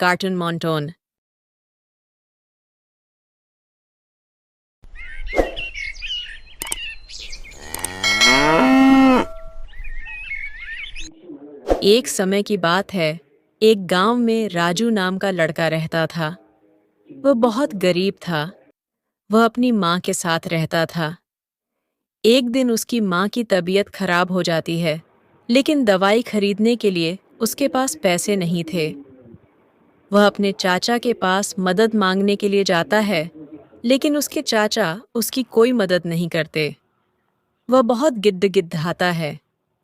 Cartoon मॉन्टोन। एक समय की बात है, एक गांव में राजू नाम का लड़का रहता था। वह बहुत गरीब था। वह अपनी माँ के साथ रहता था। एक दिन उसकी माँ की तबीयत खराब हो जाती है, लेकिन दवाई खरीदने के लिए उसके पास पैसे नहीं थे। वह अपने चाचा के पास मदद मांगने के लिए जाता है, लेकिन उसके चाचा उसकी कोई मदद नहीं करते। वह बहुत गिद्दगिद्दाता है,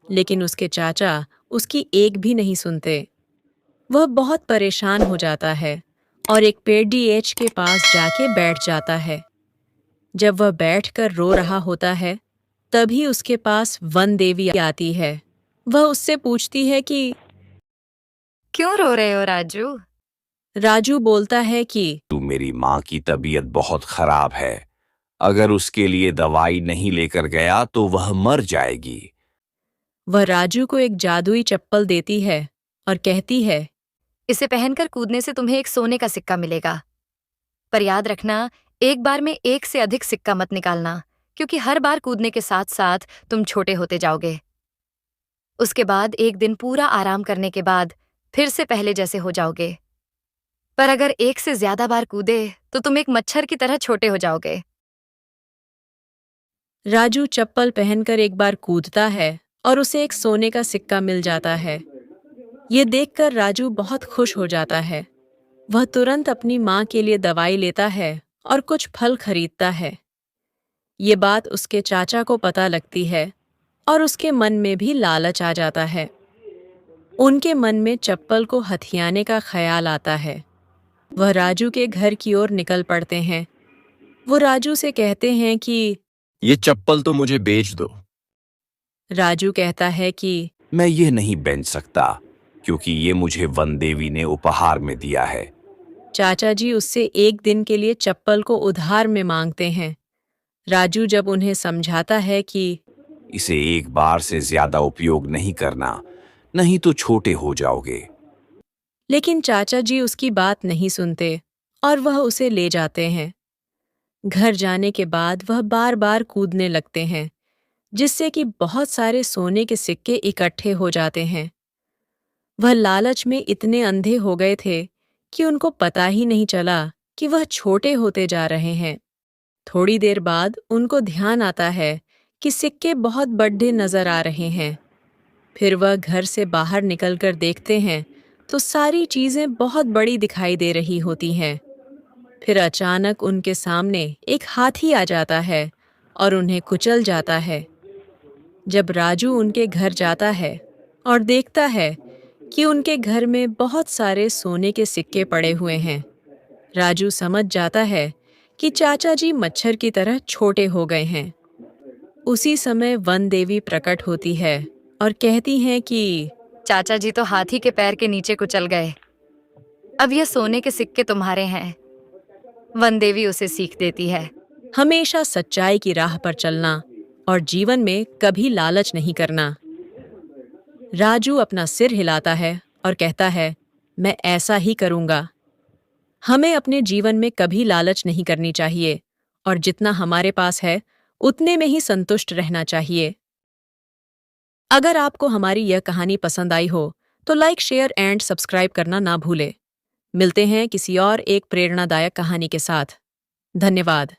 लेकिन उसके चाचा उसकी एक भी नहीं सुनते। वह बहुत परेशान हो जाता है और एक पेड़ीएच के पास जाके बैठ जाता है। जब वह बैठकर रो रहा होता है, तभी उसके पास वन देवी आती है। वह उससे पूछती है कि क्यों रो रहे हो राजू? राजू बोलता है कि तू मेरी माँ की तबीयत बहुत खराब है। अगर उसके लिए दवाई नहीं लेकर गया तो वह मर जाएगी। वह राजू को एक जादुई चप्पल देती है और कहती है, इसे पहनकर कूदने से तुम्हें एक सोने का सिक्का मिलेगा। पर याद रखना, एक बार में एक से अधिक सिक्का मत निकालना, क्योंकि हर बार कूदने के साथ साथ तुम छोटे होते जाओगे। उसके बाद एक दिन पूरा आराम करने के बाद फिर से पहले जैसे हो जाओगे। पर अगर एक से ज्यादा बार कूदे तो तुम एक मच्छर की तरह छोटे हो जाओगे। राजू चप्पल पहनकर एक बार कूदता है और उसे एक सोने का सिक्का मिल जाता है। ये देखकर राजू बहुत खुश हो जाता है। वह तुरंत अपनी माँ के लिए दवाई लेता है और कुछ फल खरीदता है। ये बात उसके चाचा को पता लगती है और उसके मन में भी लालच आ जाता है। उनके मन में चप्पल को हथियाने का ख्याल आता है। वह राजू के घर की ओर निकल पड़ते हैं। वो राजू से कहते हैं कि ये चप्पल तो मुझे बेच दो। राजू कहता है कि मैं ये नहीं बेच सकता, क्योंकि ये मुझे वन देवी ने उपहार में दिया है। चाचा जी उससे एक दिन के लिए चप्पल को उधार में मांगते हैं। राजू जब उन्हें समझाता है कि इसे एक बार से ज्यादा उपयोग नहीं करना, नहीं तो छोटे हो जाओगे। लेकिन चाचा जी उसकी बात नहीं सुनते और वह उसे ले जाते हैं। घर जाने के बाद वह बार बार कूदने लगते हैं, जिससे कि बहुत सारे सोने के सिक्के इकट्ठे हो जाते हैं। वह लालच में इतने अंधे हो गए थे कि उनको पता ही नहीं चला कि वह छोटे होते जा रहे हैं। थोड़ी देर बाद उनको ध्यान आता है कि सिक्के बहुत बड़े नजर आ रहे हैं। फिर वह घर से बाहर निकलकर देखते हैं तो सारी चीजें बहुत बड़ी दिखाई दे रही होती हैं। फिर अचानक उनके सामने एक हाथी आ जाता है और उन्हें कुचल जाता है। जब राजू उनके घर जाता है और देखता है कि उनके घर में बहुत सारे सोने के सिक्के पड़े हुए हैं, राजू समझ जाता है कि चाचा जी मच्छर की तरह छोटे हो गए हैं। उसी समय वन देवी प्रकट होती है और कहती हैं कि चाचा जी तो हाथी के पैर के नीचे कुचल गए। अब ये सोने के सिक्के तुम्हारे हैं। वन देवी उसे सीख देती है। हमेशा सच्चाई की राह पर चलना और जीवन में कभी लालच नहीं करना। राजू अपना सिर हिलाता है और कहता है, मैं ऐसा ही करूंगा। हमें अपने जीवन में कभी लालच नहीं करनी चाहिए और जितना हमारे पास है उतने में ही संतुष्ट रहना चाहिए। अगर आपको हमारी यह कहानी पसंद आई हो तो लाइक, शेयर एंड सब्सक्राइब करना ना भूलें। मिलते हैं किसी और एक प्रेरणादायक कहानी के साथ। धन्यवाद।